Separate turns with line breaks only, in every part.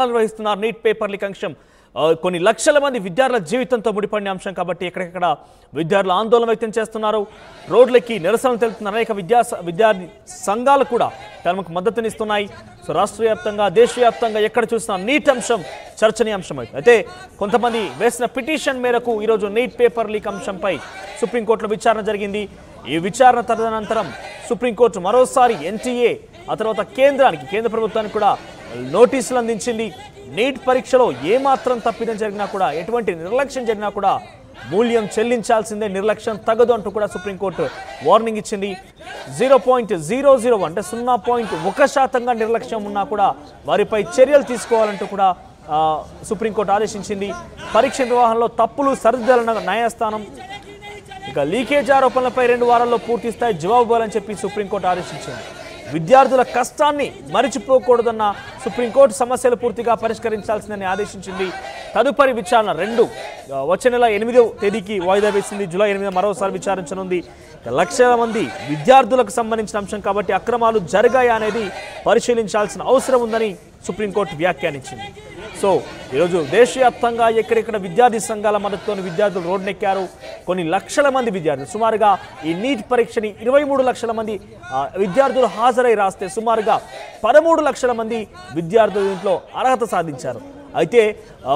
నిర్వహిస్తున్నారు neat paper leak అంశం కొన్ని లక్షల మంది విద్యార్థుల జీవితంతో ముడిపడిన అంశం కాబట్టి ఎక్కడెక్కడ విద్యార్థులు ఆందోళన వ్యక్తం చేస్తున్నారు రోడ్లకి నిరసనలు తెలుపుతున్నారు అనేక విద్యార్థి సంఘాలు కూడా తమకు మద్దతునిస్తున్నాయి సో రాష్ట్ర వ్యాప్తంగా దేశవ్యాప్తంగా ఎక్కడ చూసినా నీట్ అంశం చర్చనీయాంశం అయితే కొంతమంది వేసిన పిటిషన్ మేరకు ఈ రోజు నీట్ పేపర్ లీక్ అంశంపై సుప్రీంకోర్టులో విచారణ జరిగింది ఈ విచారణ తదనంతరం సుప్రీంకోర్టు మరోసారి ఎన్టీఏ ఆ తర్వాత కేంద్ర ప్రభుత్వానికి కూడా నోటీసులు అందించింది నీట్ పరీక్షలో ఏమాత్రం తప్పిదం జరిగినా కూడా ఎటువంటి నిర్లక్ష్యం జరిగినా కూడా మూల్యం చెల్లించాల్సిందే నిర్లక్ష్యం తగదు అంటూ కూడా సుప్రీంకోర్టు వార్నింగ్ ఇచ్చింది 0.001 అంటే 0.1% నిర్లక్ష్యం ఉన్నా కూడా వారిపై చర్యలు తీసుకోవాలంటూ కూడా సుప్రీంకోర్టు ఆదేశించింది పరీక్ష నిర్వహణలో తప్పులు సరిదిద్దాలన్న న్యాయస్థానం ఇక లీకేజ్ ఆరోపణలపై 2 వారాల్లో పూర్తి స్థాయి జవాబు ఇవ్వాలని చెప్పి సుప్రీంకోర్టు ఆదేశించింది విద్యార్థుల కష్టాన్ని మరిచిపోకూడదన్న సుప్రీంకోర్టు సమస్యలు పూర్తిగా పరిష్కరించాల్సిందని ఆదేశించింది తదుపరి విచారణ వచ్చే నెల 8వ తేదీకి వాయిదా వేసింది జూలై 8న మరోసారి విచారించనుంది లక్షల మంది విద్యార్థులకు సంబంధించిన అంశం కాబట్టి అక్రమాలు జరిగాయా అనేది పరిశీలించాల్సిన అవసరం ఉందని సుప్రీంకోర్టు వ్యాఖ్యానించింది సో ఈరోజు దేశవ్యాప్తంగా ఎక్కడెక్కడ విద్యార్థి సంఘాల మద్దతుతో విద్యార్థులు రోడ్డెక్కారు కొన్ని లక్షల మంది విద్యార్థులు సుమారుగా ఈ నీట్ పరీక్షని 23 లక్షల మంది విద్యార్థులు హాజరై రాస్తే సుమారుగా 13 లక్షల మంది విద్యార్థులు దీంట్లో అర్హత సాధించారు అయితే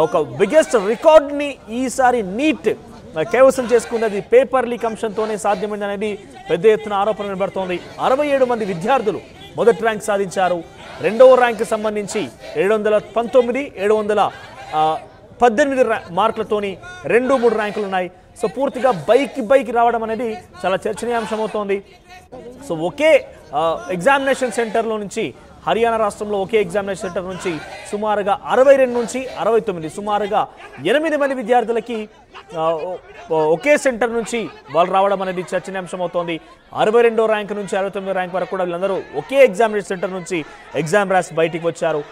ఒక బిగ్గెస్ట్ రికార్డ్ని ఈసారి నీట్ కైవసం చేసుకున్నది పేపర్ లీక్ అంశంతోనే సాధ్యమైంది అనేది పెద్ద ఎత్తున ఆరోపణ వినబడుతోంది 67 మంది విద్యార్థులు మొదటి ర్యాంక్ సాధించారు రెండవ ర్యాంక్ సంబంధించి 719 718 మార్కులతోని 2-3 ర్యాంకులు ఉన్నాయి సో పూర్తిగా బైక్ రావడం అనేది చాలా చర్చనీయాంశం అవుతోంది సో ఒకే ఎగ్జామినేషన్ సెంటర్లో నుంచి హర్యానా రాష్ట్రంలో ఒకే ఎగ్జామినేషన్ సెంటర్ నుంచి సుమారుగా 62 నుంచి 69 సుమారుగా 8 మంది విద్యార్థులకి ఒకే సెంటర్ నుంచి వాళ్ళు రావడం అనేది చర్చనీయాంశం అవుతోంది 62వ ర్యాంక్ నుంచి 69వ ర్యాంక్ వరకు కూడా వీళ్ళందరూ ఒకే ఎగ్జామినేషన్ సెంటర్ నుంచి ఎగ్జామ్ రాసి బయటికి వచ్చారు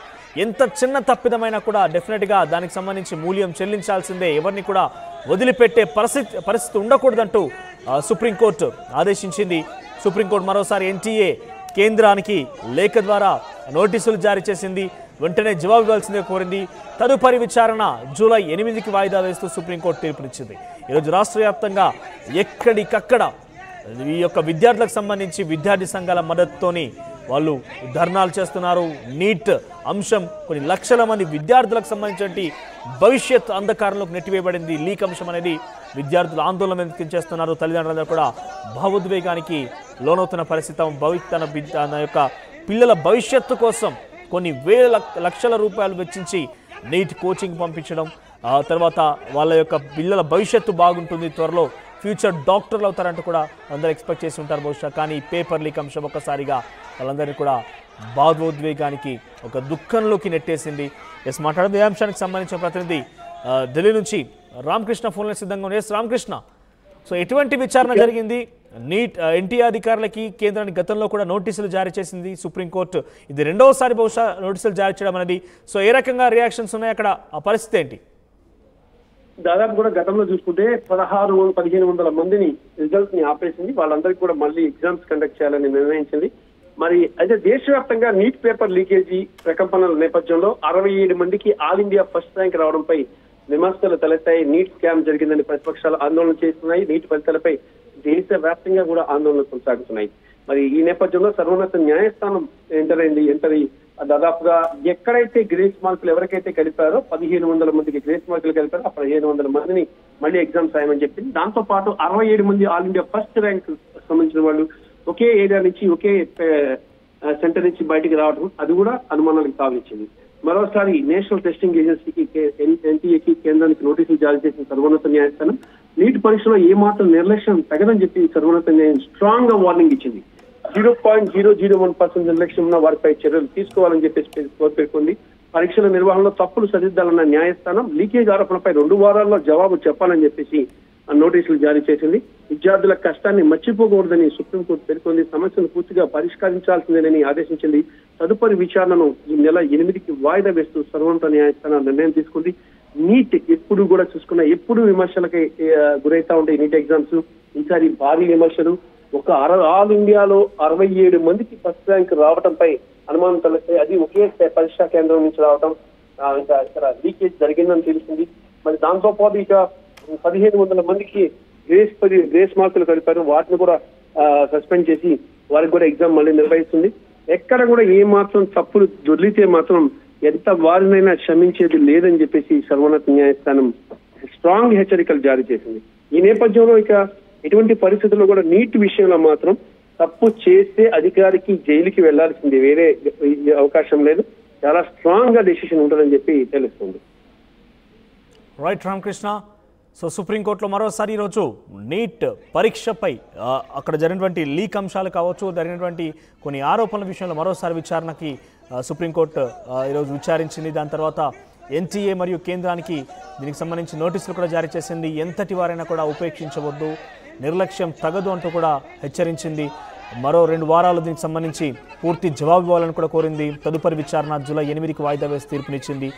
ఎంత చిన్న తప్పిదమైనా కూడా డెఫినెట్గా దానికి సంబంధించి మూల్యం చెల్లించాల్సిందే ఎవరిని కూడా వదిలిపెట్టే పరిస్థితి ఉండకూడదంటూ సుప్రీంకోర్టు ఆదేశించింది సుప్రీంకోర్టు మరోసారి ఎన్టీఏ కేంద్రానికి లేఖ ద్వారా నోటీసులు జారీ చేసింది వెంటనే జవాబు ఇవ్వాల్సిందే కోరింది తదుపరి విచారణ జూలై 8కి వాయిదా వేస్తూ సుప్రీంకోర్టు తీర్పునిచ్చింది ఈరోజు రాష్ట్ర వ్యాప్తంగా ఎక్కడికక్కడ ఈ యొక్క విద్యార్థులకు సంబంధించి విద్యార్థి సంఘాల మద్దతుతోని వాళ్ళు ధర్నాలు చేస్తున్నారు నీట్ అంశం కొన్ని లక్షల మంది విద్యార్థులకు సంబంధించి భవిష్యత్ అంధకారంలోకి నెట్టివేయబడింది లీక్ అంశం అనేది విద్యార్థులు ఆందోళన వ్యక్తం చేస్తున్నారు తల్లిదండ్రులందరూ కూడా భావోద్వేగానికి లోనవుతున్న పరిస్థితి తన యొక్క పిల్లల భవిష్యత్తు కోసం కొన్ని వేల లక్షల రూపాయలు వెచ్చించి నీట్ కోచింగ్ పంపించడం తర్వాత వాళ్ళ యొక్క పిల్లల భవిష్యత్తు బాగుంటుంది త్వరలో ఫ్యూచర్ డాక్టర్లు అవుతారంటూ కూడా అందరూ ఎక్స్పెక్ట్ చేసి ఉంటారు బహుశా కానీ పేపర్ లీక్ అంశం ఒక్కసారిగా వాళ్ళందరినీ కూడా భావోద్వేగానికి ఒక దుఃఖంలోకి నెట్టేసింది మాట్లాడడం ఈ అంశానికి సంబంధించిన ప్రతినిధి ఢిల్లీ నుంచి రామకృష్ణ ఫోన్లో సిద్ధంగా ఉంది రామకృష్ణ సో ఎటువంటి విచారణ జరిగింది నీట్ ఎన్టీఏ అధికారులకి కేంద్రానికి గతంలో కూడా నోటీసులు జారీ చేసింది సుప్రీంకోర్టు ఇది రెండవసారి బహుశా నోటీసులు జారీ చేయడం అనేది సో ఏ రకంగా రియాక్షన్స్ ఉన్నాయి అక్కడ ఆ పరిస్థితి ఏంటి
దాదాపు కూడా గతంలో చూసుకుంటే 1500 మందిని రిజల్ట్స్ ని ఆపేసింది వాళ్ళందరికీ కూడా మళ్ళీ ఎగ్జామ్స్ కండక్ట్ చేయాలని నిర్ణయించింది మరి అయితే దేశవ్యాప్తంగా నీట్ పేపర్ లీకేజీ ప్రకంపనల నేపథ్యంలో 67 మందికి ఆల్ ఇండియా ఫస్ట్ ర్యాంక్ రావడంపై విమర్శలు తలెత్తాయి నీట్ స్కామ్ జరిగిందని ప్రతిపక్షాలు ఆందోళన చేస్తున్నాయి నీట్ ఫలితాలపై దేశవ్యాప్తంగా కూడా ఆందోళనలు కొనసాగుతున్నాయి మరి ఈ నేపథ్యంలో సర్వోన్నత న్యాయస్థానం ఎంటర్ దాదాపుగా ఎక్కడైతే గ్రేస్ మార్కులు ఎవరికైతే కలిపారో 1500 మందికి గ్రేస్ మార్కులు కలిపారో ఆ 1500 మందిని మళ్ళీ ఎగ్జామ్స్ రాయమని చెప్పింది దాంతో పాటు 67 మంది ఆల్ ఇండియా ఫస్ట్ ర్యాంక్ సంబంధించిన వాళ్ళు ఒకే ఏరియా నుంచి ఒకే సెంటర్ నుంచి బయటికి రావడం అది కూడా అనుమానాలకు తావిచ్చింది మరోసారి నేషనల్ టెస్టింగ్ ఏజెన్సీకి ఎన్టీఏకి కేంద్రానికి నోటీసులు జారీ చేసిన సర్వోన్నత న్యాయస్థానం నీట్ పరీక్షలో ఏమాత్రం నిర్లక్ష్యం తగదని చెప్పి సర్వోన్నత న్యాయం స్ట్రాంగ్ గా వార్నింగ్ ఇచ్చింది 0.001% నిర్లక్ష్యం ఉన్న వారిపై చర్యలు తీసుకోవాలని చెప్పేసి పేర్కొంది పరీక్షల నిర్వహణలో తప్పులు సరిదిద్దాలన్న న్యాయస్థానం లీకేజ్ ఆరోపణలపై 2 వారాల్లో జవాబు చెప్పాలని చెప్పేసి నోటీసులు జారీ చేసింది విద్యార్థుల కష్టాన్ని మర్చిపోకూడదని సుప్రీంకోర్టు పేర్కొంది సమస్యను పూర్తిగా పరిష్కరించాల్సిందేనని ఆదేశించింది తదుపరి విచారణను ఈ నెల 8కి వాయిదా వేస్తూ సర్వోన్నత న్యాయస్థానం నిర్ణయం తీసుకుంది నీట్ ఎప్పుడు కూడా చూసుకున్న ఎప్పుడు విమర్శలకి గురైతా ఉంటాయి నీట్ ఎగ్జామ్స్ ఈసారి భారీ విమర్శలు ఒక ఆల్ ఇండియాలో 67 మందికి ఫస్ట్ ర్యాంక్ రావడంపై అనుమానం తలెత్తాయి అది ఒకే పరీక్షా కేంద్రం నుంచి రావడం ఇంకా ఇక్కడ లీకేజ్ జరిగిందని తెలిసింది. మరి దాంతో పాటు ఇక 1500 మందికి గ్రేస్ మార్కులు కలిపారు. వాటిని కూడా సస్పెండ్ చేసి వారికి కూడా ఎగ్జామ్ మళ్ళీ నిర్వహిస్తుంది. ఎక్కడ కూడా ఏ మాత్రం తప్పులు దొర్లితే మాత్రం ఎంత వారినైనా క్షమించేది లేదని చెప్పేసి సర్వోన్నత న్యాయస్థానం స్ట్రాంగ్ హెచ్చరికలు జారీ చేసింది. ఈ నేపథ్యంలో ఇక ఎటువంటి పరిస్థితుల్లో కూడా నీట్ విషయంలో మాత్రం తప్పు చేస్తే అధికారికి జైలుకి వెళ్లాల్సింది, వేరే అవకాశం లేదు. చాలా స్ట్రాంగ్ గా డెసిషన్ ఉంటుందని చెప్పి తెలుస్తుంది.
రైట్ రామకృష్ణ. సో సుప్రీంకోర్టులో మరోసారి ఈరోజు నీట్ పరీక్షపై అక్కడ జరిగినటువంటి లీక్ అంశాలు కావచ్చు, జరిగినటువంటి కొన్ని ఆరోపణల విషయంలో మరోసారి విచారణకి సుప్రీంకోర్టు ఈరోజు విచారించింది. దాని తర్వాత ఎన్టీఏ మరియు కేంద్రానికి దీనికి సంబంధించి నోటీసులు కూడా జారీ చేసింది. ఎంతటి వారైనా కూడా ఉపేక్షించవద్దు, నిర్లక్ష్యం తగదు అంటూ కూడా హెచ్చరించింది. మరో 2 వారాలు దీనికి సంబంధించి పూర్తి జవాబు ఇవ్వాలని కూడా కోరింది. తదుపరి విచారణ జూలై 8కి వాయిదా వేసి తీర్పునిచ్చింది.